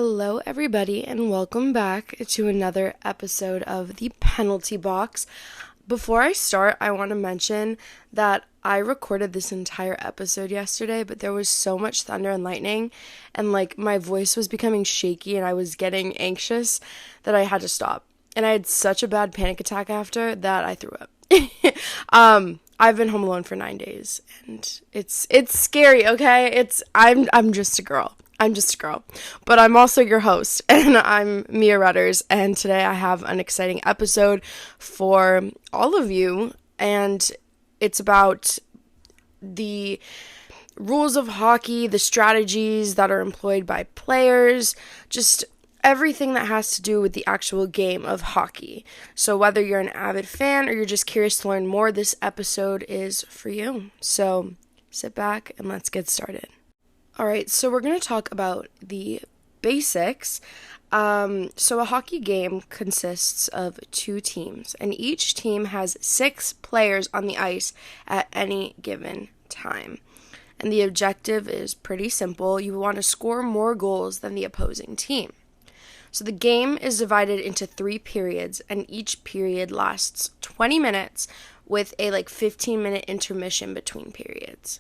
Hello, everybody, and welcome back to another episode of the Penalty Box. Before I start, I want to mention that I recorded this entire episode yesterday, but there was so much thunder and lightning, and my voice was becoming shaky and I was getting anxious that I had to stop. And I had such a bad panic attack after that I threw up. I've been home alone for 9 days, and it's scary, okay? I'm just a girl. But I'm also your host, and I'm Mia Rudders, and today I have an exciting episode for all of you, and it's about the rules of hockey, the strategies that are employed by players, just everything that has to do with the actual game of hockey. So whether you're an avid fan or you're just curious to learn more, this episode is for you. So sit back and let's get started. All right, so we're going to talk about the basics. So a hockey game consists of two teams, and each team has 6 players on the ice at any given time. And the objective is pretty simple. You want to score more goals than the opposing team. So the game is divided into 3 periods, and each period lasts 20 minutes with a 15-minute intermission between periods.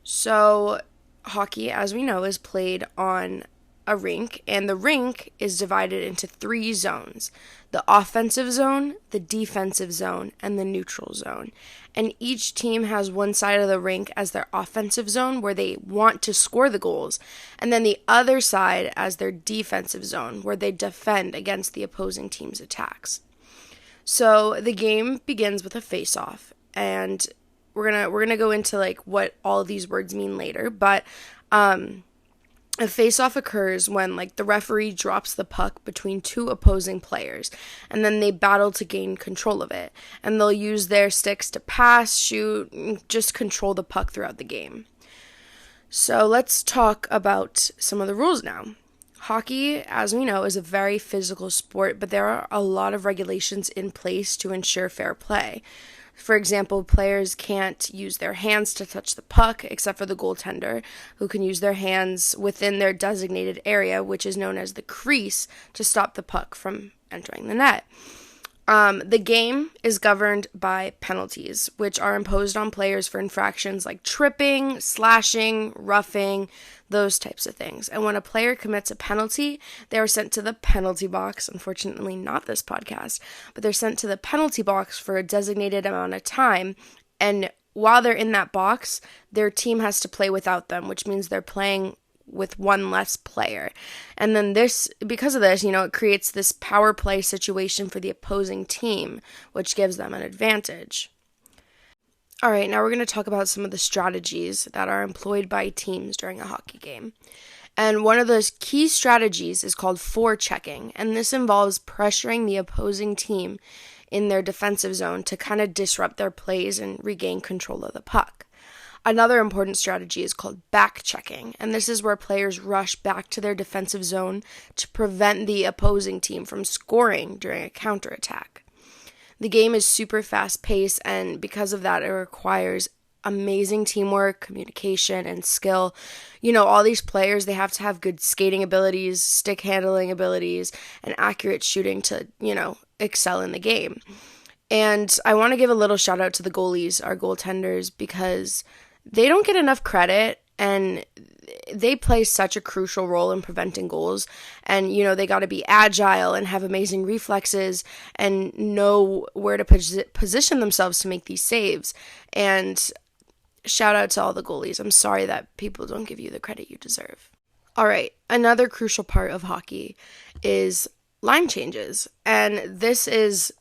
So hockey, as we know, is played on a rink, and the rink is divided into 3 zones: the offensive zone, the defensive zone, and the neutral zone. And each team has one side of the rink as their offensive zone where they want to score the goals, and then the other side as their defensive zone where they defend against the opposing team's attacks. So the game begins with a face-off, and we're gonna go into what all of these words mean later, but a face-off occurs when the referee drops the puck between 2 opposing players, and then they battle to gain control of it, and they'll use their sticks to pass, shoot, and just control the puck throughout the game. So let's talk about some of the rules now. Hockey, as we know, is a very physical sport, but there are a lot of regulations in place to ensure fair play. For example, players can't use their hands to touch the puck except for the goaltender, who can use their hands within their designated area, which is known as the crease, to stop the puck from entering the net. The game is governed by penalties, which are imposed on players for infractions like tripping, slashing, roughing, those types of things. And when a player commits a penalty, they are sent to the penalty box. Unfortunately, not this podcast, but they're sent to the penalty box for a designated amount of time. And while they're in that box, their team has to play without them, which means they're playing with one less player. And then because of this, it creates this power play situation for the opposing team, which gives them an advantage. All right, now we're going to talk about some of the strategies that are employed by teams during a hockey game. And one of those key strategies is called forechecking, and this involves pressuring the opposing team in their defensive zone to kind of disrupt their plays and regain control of the puck. Another important strategy is called back-checking, and this is where players rush back to their defensive zone to prevent the opposing team from scoring during a counterattack. The game is super fast-paced, and because of that, it requires amazing teamwork, communication, and skill. All these players, they have to have good skating abilities, stick handling abilities, and accurate shooting to, excel in the game. And I want to give a little shout out to the goalies, our goaltenders, because they don't get enough credit, and they play such a crucial role in preventing goals. And, they got to be agile and have amazing reflexes and know where to position themselves to make these saves. And shout out to all the goalies. I'm sorry that people don't give you the credit you deserve. All right, another crucial part of hockey is line changes. And this is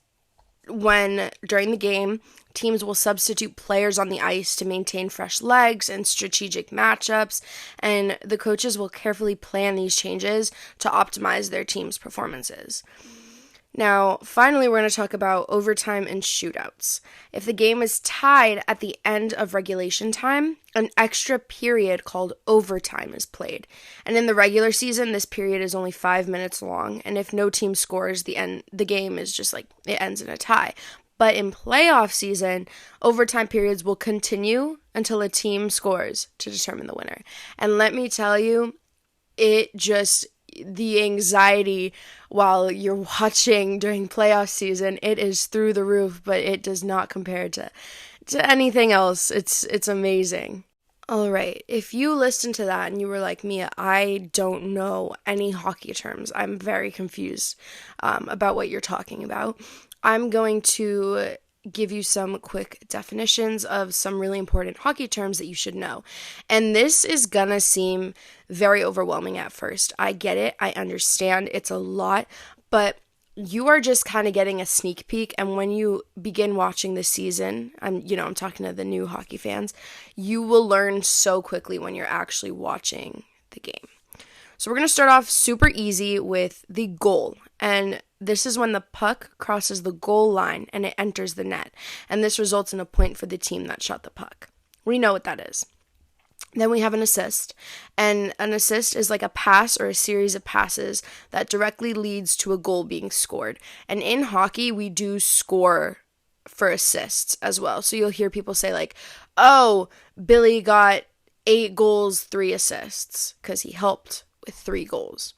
when, during the game, teams will substitute players on the ice to maintain fresh legs and strategic matchups, and the coaches will carefully plan these changes to optimize their team's performances. Now, finally, we're going to talk about overtime and shootouts. If the game is tied at the end of regulation time, an extra period called overtime is played. And in the regular season, this period is only 5 minutes long, and if no team scores, the game is just it ends in a tie. But in playoff season, overtime periods will continue until a team scores to determine the winner. And let me tell you, the anxiety while you're watching during playoff season, it is through the roof, but it does not compare to anything else. It's amazing. All right, if you listen to that and you were like, Mia, I don't know any hockey terms. I'm very confused about what you're talking about. I'm going to give you some quick definitions of some really important hockey terms that you should know. And this is gonna seem very overwhelming at first. I get it. I understand. It's a lot, but you are just kind of getting a sneak peek, and when you begin watching the season, I'm talking to the new hockey fans, you will learn so quickly when you're actually watching the game. So we're going to start off super easy with the goal, and this is when the puck crosses the goal line and it enters the net, and this results in a point for the team that shot the puck. We know what that is. Then we have an assist, and an assist is like a pass or a series of passes that directly leads to a goal being scored. And in hockey, we do score for assists as well. So you'll hear people say like, oh, Billy got 8 goals, 3 assists, because he helped with 3 goals.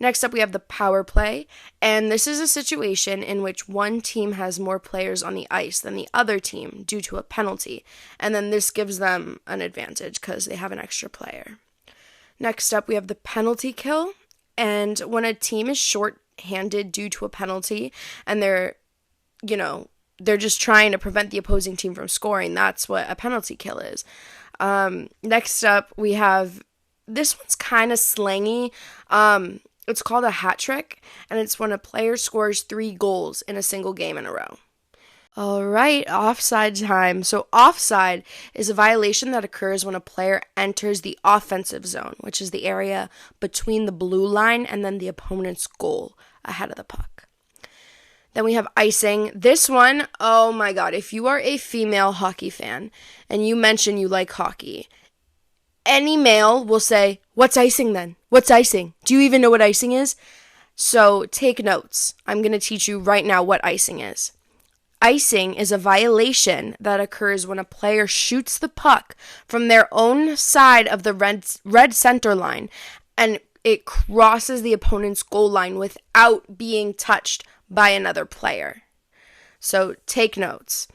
Next up, we have the power play, and this is a situation in which one team has more players on the ice than the other team due to a penalty, and then this gives them an advantage because they have an extra player. Next up, we have the penalty kill, and when a team is short-handed due to a penalty, and they're just trying to prevent the opposing team from scoring, that's what a penalty kill is. Next up, we have, this one's kind of slangy, it's called a hat trick, and it's when a player scores 3 goals in a single game in a row. All right, offside time. So offside is a violation that occurs when a player enters the offensive zone, which is the area between the blue line and then the opponent's goal ahead of the puck. Then we have icing. This one, oh my God, if you are a female hockey fan and you mention you like hockey, any male will say, what's icing then? What's icing? Do you even know what icing is? So take notes. I'm going to teach you right now what icing is. Icing is a violation that occurs when a player shoots the puck from their own side of the red center line and it crosses the opponent's goal line without being touched by another player. So take notes.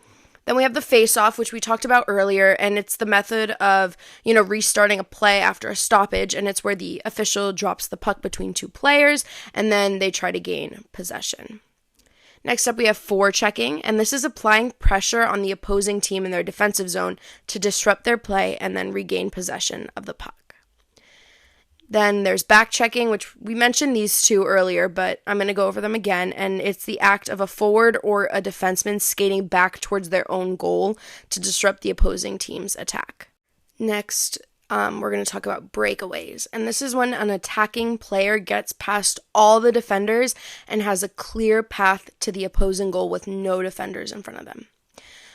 Then we have the face-off, which we talked about earlier, and it's the method of, restarting a play after a stoppage, and it's where the official drops the puck between 2 players, and then they try to gain possession. Next up, we have forechecking, and this is applying pressure on the opposing team in their defensive zone to disrupt their play and then regain possession of the puck. Then there's back-checking, which we mentioned these 2 earlier, but I'm going to go over them again, and it's the act of a forward or a defenseman skating back towards their own goal to disrupt the opposing team's attack. Next, we're going to talk about breakaways, and this is when an attacking player gets past all the defenders and has a clear path to the opposing goal with no defenders in front of them.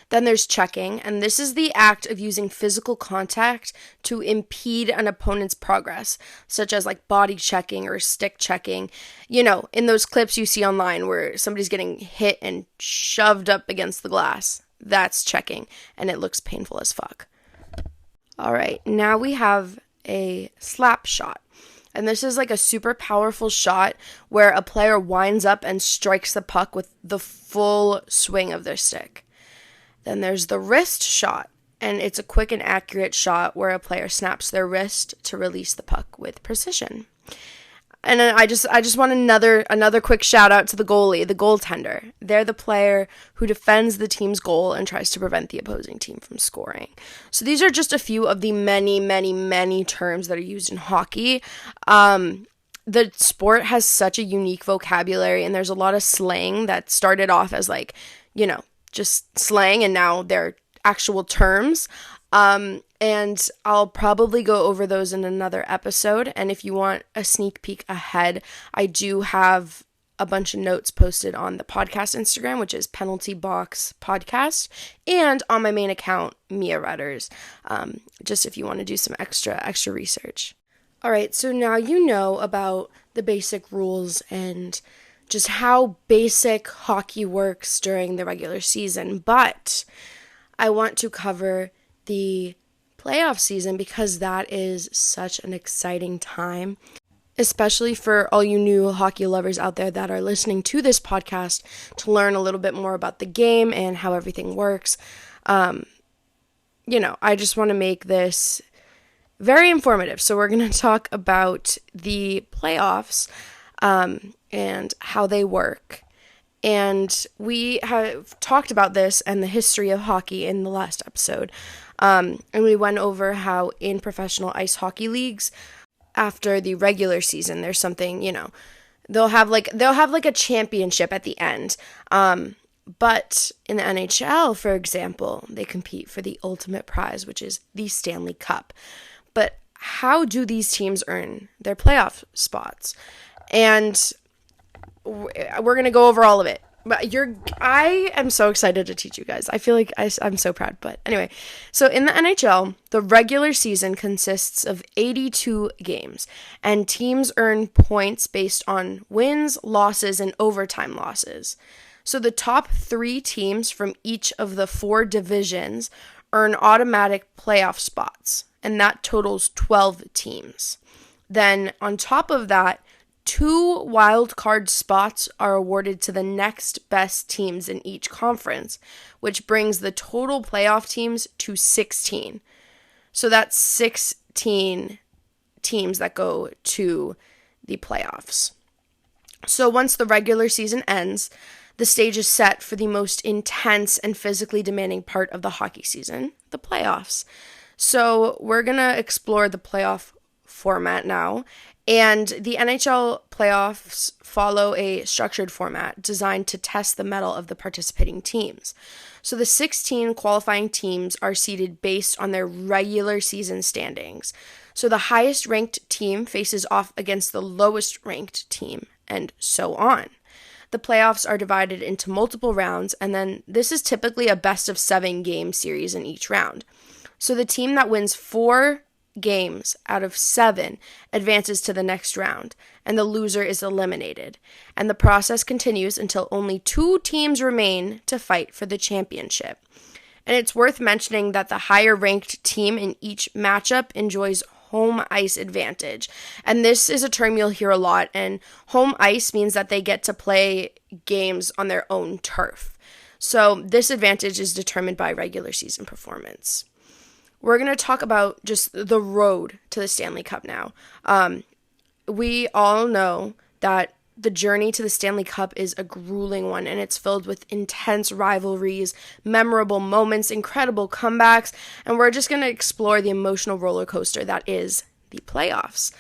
Then there's checking, and this is the act of using physical contact to impede an opponent's progress, such as like body checking or stick checking. In those clips you see online where somebody's getting hit and shoved up against the glass. That's checking, and it looks painful as fuck. All right, now we have a slap shot. And this is like a super powerful shot where a player winds up and strikes the puck with the full swing of their stick. Then there's the wrist shot, and it's a quick and accurate shot where a player snaps their wrist to release the puck with precision. And then I just want another quick shout out to the goalie, the goaltender. They're the player who defends the team's goal and tries to prevent the opposing team from scoring. So these are just a few of the many, many, many terms that are used in hockey. The sport has such a unique vocabulary, and there's a lot of slang that started off as just slang, and now they're actual terms. And I'll probably go over those in another episode. And if you want a sneak peek ahead, I do have a bunch of notes posted on the podcast Instagram, which is Penalty Box Podcast, and on my main account, Mia Rudders, just if you want to do some extra research. All right, so now you know about the basic rules and just how basic hockey works during the regular season, but I want to cover the playoff season because that is such an exciting time. especially for all you new hockey lovers out there that are listening to this podcast to learn a little bit more about the game and how everything works. I just want to make this very informative. So we're going to talk about the playoffs and how they work. And we have talked about this and the history of hockey in the last episode. And we went over how in professional ice hockey leagues, after the regular season, there's something, they'll have like a championship at the end. But in the NHL, for example, they compete for the ultimate prize, which is the Stanley Cup. But how do these teams earn their playoff spots? And we're going to go over all of it. But I am so excited to teach you guys. I feel like I'm so proud. But anyway, so in the NHL, the regular season consists of 82 games, and teams earn points based on wins, losses, and overtime losses. So the top 3 teams from each of the 4 divisions earn automatic playoff spots, and that totals 12 teams. Then on top of that, 2 wild card spots are awarded to the next best teams in each conference, which brings the total playoff teams to 16. So that's 16 teams that go to the playoffs. So once the regular season ends, the stage is set for the most intense and physically demanding part of the hockey season, the playoffs. So we're going to explore the playoff format now. And the NHL playoffs follow a structured format designed to test the mettle of the participating teams. So the 16 qualifying teams are seeded based on their regular season standings. So the highest ranked team faces off against the lowest ranked team, and so on. The playoffs are divided into multiple rounds, and then this is typically a best of 7 game series in each round. So the team that wins 4 games out of 7 advances to the next round, and the loser is eliminated. And the process continues until only 2 teams remain to fight for the championship. And it's worth mentioning that the higher ranked team in each matchup enjoys home ice advantage. And this is a term you'll hear a lot, and home ice means that they get to play games on their own turf. So this advantage is determined by regular season performance. We're going to talk about just the road to the Stanley Cup now. We all know that the journey to the Stanley Cup is a grueling one, and it's filled with intense rivalries, memorable moments, incredible comebacks, and we're just going to explore the emotional roller coaster that is the playoffs.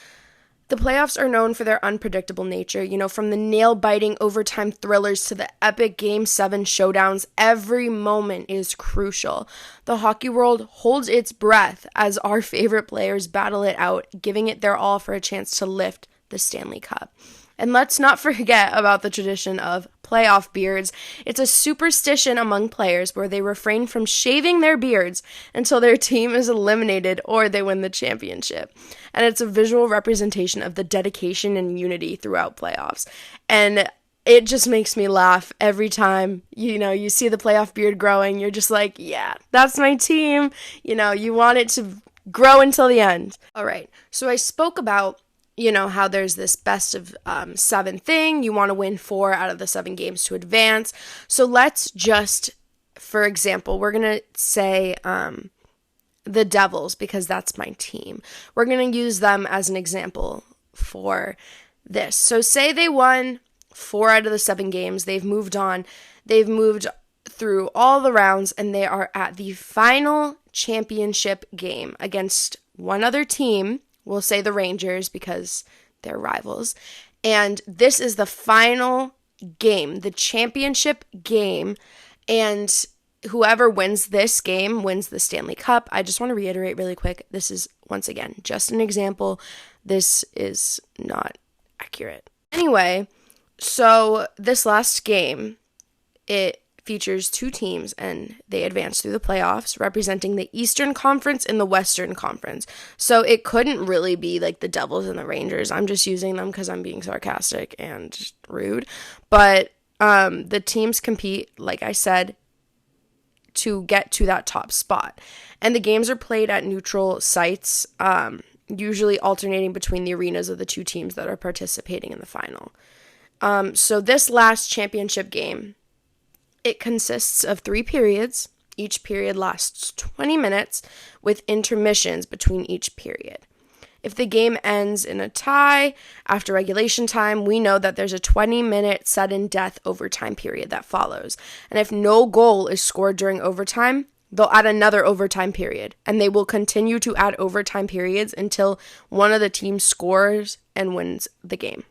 The playoffs are known for their unpredictable nature. From the nail-biting overtime thrillers to the epic Game 7 showdowns, every moment is crucial. The hockey world holds its breath as our favorite players battle it out, giving it their all for a chance to lift the Stanley Cup. And let's not forget about the tradition of playoff beards. It's a superstition among players where they refrain from shaving their beards until their team is eliminated or they win the championship. And it's a visual representation of the dedication and unity throughout playoffs. And it just makes me laugh every time, you see the playoff beard growing. You're just like, yeah, that's my team. You want it to grow until the end. All right. So I spoke about how there's this best of 7 thing. You want to win 4 out of the 7 games to advance. So let's just, for example, we're going to say the Devils, because that's my team. We're going to use them as an example for this. So say they won 4 out of the 7 games. They've moved on. They've moved through all the rounds, and they are at the final championship game against one other team. We'll say the Rangers because they're rivals. And this is the final game, the championship game. And whoever wins this game wins the Stanley Cup. I just want to reiterate really quick. This is, once again, just an example. This is not accurate. Anyway, so this last game, it features 2 teams, and they advance through the playoffs, representing the Eastern Conference and the Western Conference. So it couldn't really be like the Devils and the Rangers. I'm just using them because I'm being sarcastic and rude. But the teams compete, like I said, to get to that top spot. And the games are played at neutral sites. usually alternating between the arenas of the two teams that are participating in the final. So this last championship game, it consists of 3 periods. Each period lasts 20 minutes with intermissions between each period. If the game ends in a tie after regulation time, we know that there's a 20-minute sudden death overtime period that follows. And if no goal is scored during overtime, they'll add another overtime period. And they will continue to add overtime periods until one of the teams scores and wins the game.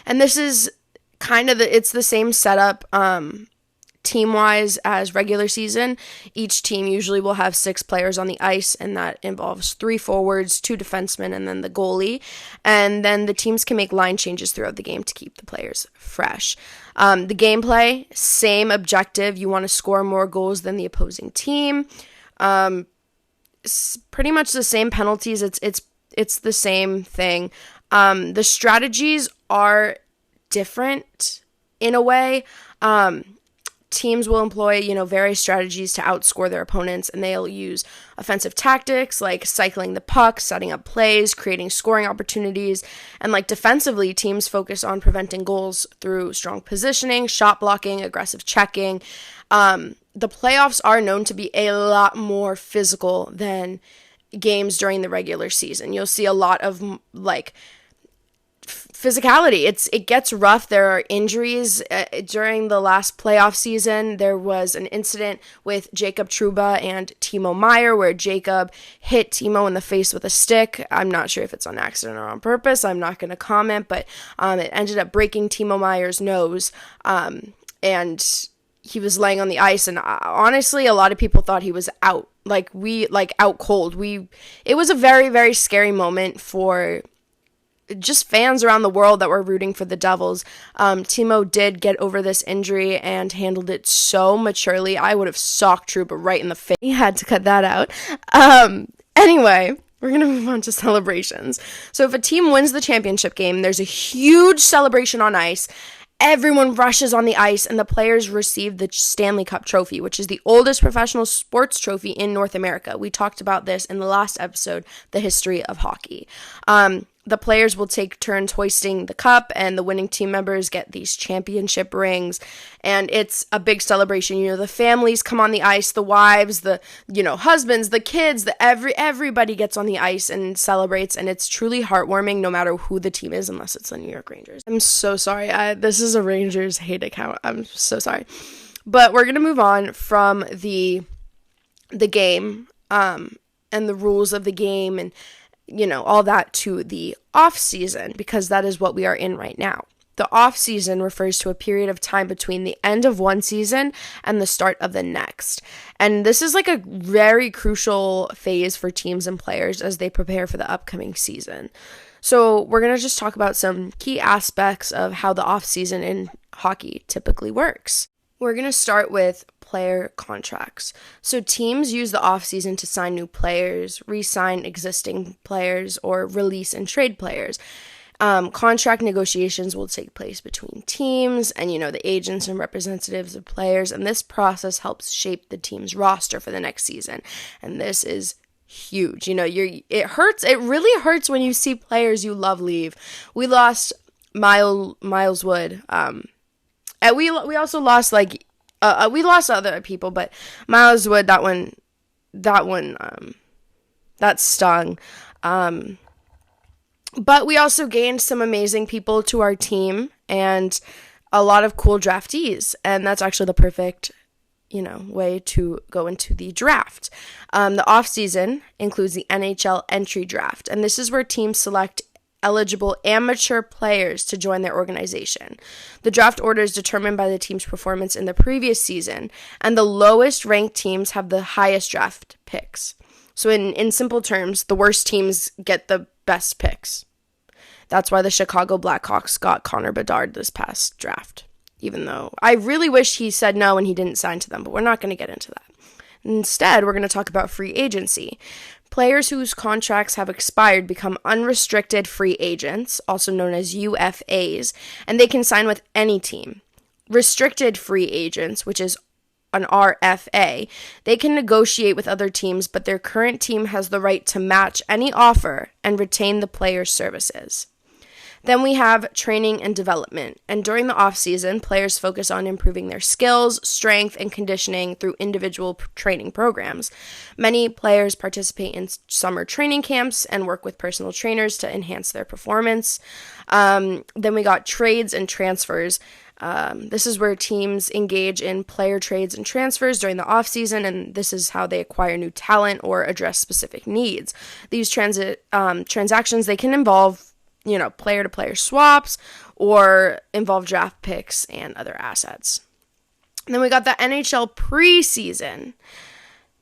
And this is kind of it's the same setup team-wise as regular season. Each team usually will have 6 players on the ice, and that involves 3 forwards, 2 defensemen, and then the goalie. And then the teams can make line changes throughout the game to keep the players fresh. The gameplay, same objective. You want to score more goals than the opposing team. Pretty much the same penalties. It's the same thing. The strategies are different in a way. Teams will employ, various strategies to outscore their opponents, and they'll use offensive tactics like cycling the puck, setting up plays, creating scoring opportunities, and defensively, teams focus on preventing goals through strong positioning, shot blocking, aggressive checking. The playoffs are known to be a lot more physical than games during the regular season. You'll see a lot of physicality. It gets rough. There are injuries. During the last playoff season, there was an incident with Jacob Trouba and Timo Meier where Jacob hit Timo in the face with a stick. I'm not sure if it's on accident or on purpose. I'm not going to comment, but it ended up breaking Timo Meier's nose, and he was laying on the ice, and honestly, a lot of people thought he was out. Out cold. It was a very, very scary moment for just fans around the world that were rooting for the Devils. Timo did get over this injury and handled it so maturely. I would have socked Trouba right in the face. He had to cut that out. Anyway, we're going to move on to celebrations. So if a team wins the championship game, there's a huge celebration on ice. Everyone rushes on the ice, and the players receive the Stanley Cup trophy, which is the oldest professional sports trophy in North America. We talked about this in the last episode, The History of Hockey. The players will take turns hoisting the cup, and the winning team members get these championship rings, and it's a big celebration. The families come on the ice, the wives, the husbands, the kids, everybody gets on the ice and celebrates, and it's truly heartwarming no matter who the team is, unless it's the New York Rangers. I'm so sorry. This is a Rangers hate account. I'm so sorry. But we're going to move on from the game and the rules of the game and all that to the off season, because that is what we are in right now. The off season refers to a period of time between the end of one season and the start of the next. And this is a very crucial phase for teams and players as they prepare for the upcoming season. So we're going to just talk about some key aspects of how the off season in hockey typically works. We're going to start with player contracts. So teams use the offseason to sign new players, re-sign existing players, or release and trade players. Contract negotiations will take place between teams and, the agents and representatives of players, and this process helps shape the team's roster for the next season. And this is huge. It hurts. It really hurts when you see players you love leave. We lost Miles Wood. And we also lost we lost other people, but Miles Wood, that stung. But we also gained some amazing people to our team and a lot of cool draftees, and that's actually the perfect way to go into the draft. The off season includes the NHL entry draft, and this is where teams select eligible amateur players to join their organization. The draft order is determined by the team's performance in the previous season, and the lowest ranked teams have the highest draft picks. So in simple terms, the worst teams get the best picks. That's why the Chicago Blackhawks got Connor Bedard this past draft, even though I really wish he said no and he didn't sign to them, but we're not going to get into that. Instead, we're going to talk about free agency. Players whose contracts have expired become unrestricted free agents, also known as UFAs, and they can sign with any team. Restricted free agents, which is an RFA, they can negotiate with other teams, but their current team has the right to match any offer and retain the player's services. Then we have training and development. And during the off-season, players focus on improving their skills, strength, and conditioning through individual training programs. Many players participate in summer training camps and work with personal trainers to enhance their performance. Then we got trades and transfers. This is where teams engage in player trades and transfers during the off-season, and this is how they acquire new talent or address specific needs. These transactions, they can involve player-to-player swaps or involve draft picks and other assets. And then we got the NHL preseason.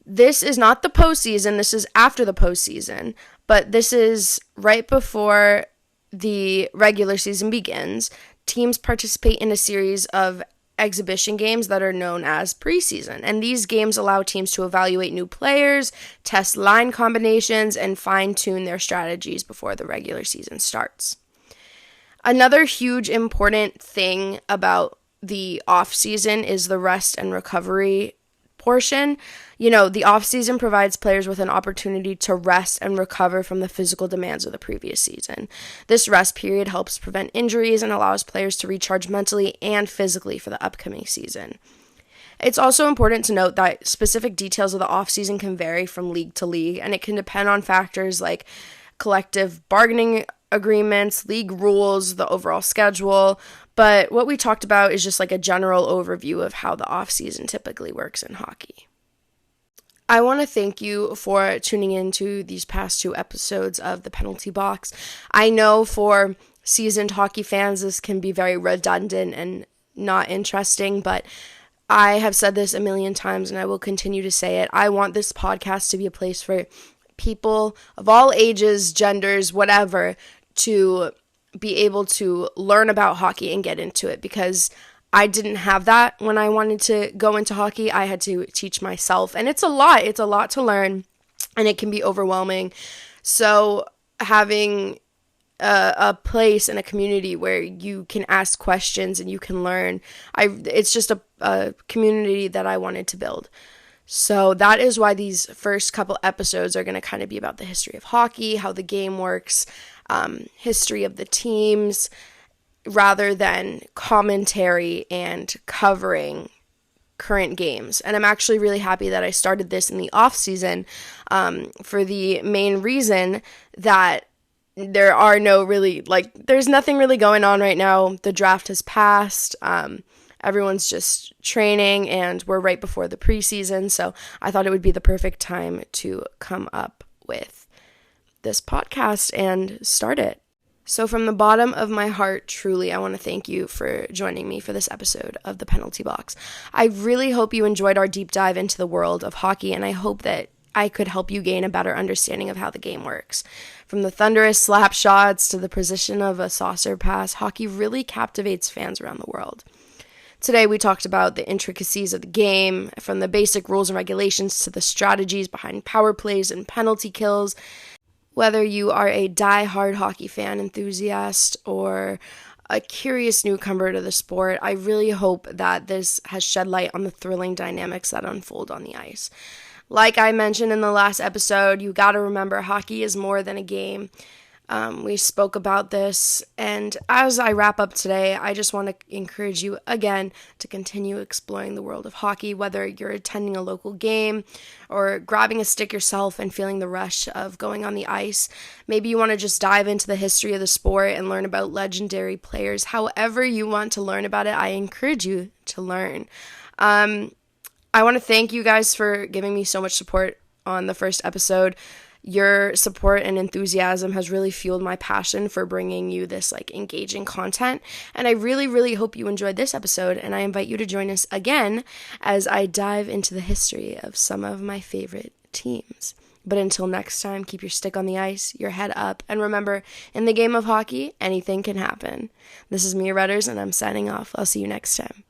This is not the postseason. This is after the postseason, but this is right before the regular season begins. Teams participate in a series of exhibition games that are known as preseason, and these games allow teams to evaluate new players, test line combinations, and fine-tune their strategies before the regular season starts. Another huge important thing about the off-season is the rest and recovery portion. The off-season provides players with an opportunity to rest and recover from the physical demands of the previous season. This rest period helps prevent injuries and allows players to recharge mentally and physically for the upcoming season. It's also important to note that specific details of the off-season can vary from league to league, and it can depend on factors like collective bargaining agreements, league rules, the overall schedule. But what we talked about is just like a general overview of how the off-season typically works in hockey. I want to thank you for tuning in to these past 2 episodes of The Penalty Box. I know for seasoned hockey fans, this can be very redundant and not interesting, but I have said this a million times and I will continue to say it. I want this podcast to be a place for people of all ages, genders, whatever, to be able to learn about hockey and get into it, because I didn't have that when I wanted to go into hockey. I had to teach myself, and it's a lot to learn, and it can be overwhelming. So having a place and a community where you can ask questions and you can learn, it's just a community that I wanted to build. So that is why these first couple episodes are going to kind of be about the history of hockey, how the game works, history of the teams, rather than commentary and covering current games. And I'm actually really happy that I started this in the off season, for the main reason that there's nothing really going on right now. The draft has passed. Everyone's just training, and we're right before the preseason, so I thought it would be the perfect time to come up with this podcast and start it. So from the bottom of my heart, truly, I want to thank you for joining me for this episode of The Penalty Box. I really hope you enjoyed our deep dive into the world of hockey, and I hope that I could help you gain a better understanding of how the game works. From the thunderous slap shots to the precision of a saucer pass, hockey really captivates fans around the world. Today we talked about the intricacies of the game, from the basic rules and regulations to the strategies behind power plays and penalty kills. Whether you are a die-hard hockey fan enthusiast or a curious newcomer to the sport, I really hope that this has shed light on the thrilling dynamics that unfold on the ice. Like I mentioned in the last episode, you gotta remember hockey is more than a game. We spoke about this, and as I wrap up today, I just want to encourage you again to continue exploring the world of hockey, whether you're attending a local game or grabbing a stick yourself and feeling the rush of going on the ice. Maybe you want to just dive into the history of the sport and learn about legendary players. However you want to learn about it, I encourage you to learn. I want to thank you guys for giving me so much support on the first episode. Your support and enthusiasm has really fueled my passion for bringing you this engaging content, and I really, really hope you enjoyed this episode, and I invite you to join us again as I dive into the history of some of my favorite teams. But until next time, keep your stick on the ice, your head up, and remember, in the game of hockey, anything can happen. This is Mia Rudders, and I'm signing off. I'll see you next time.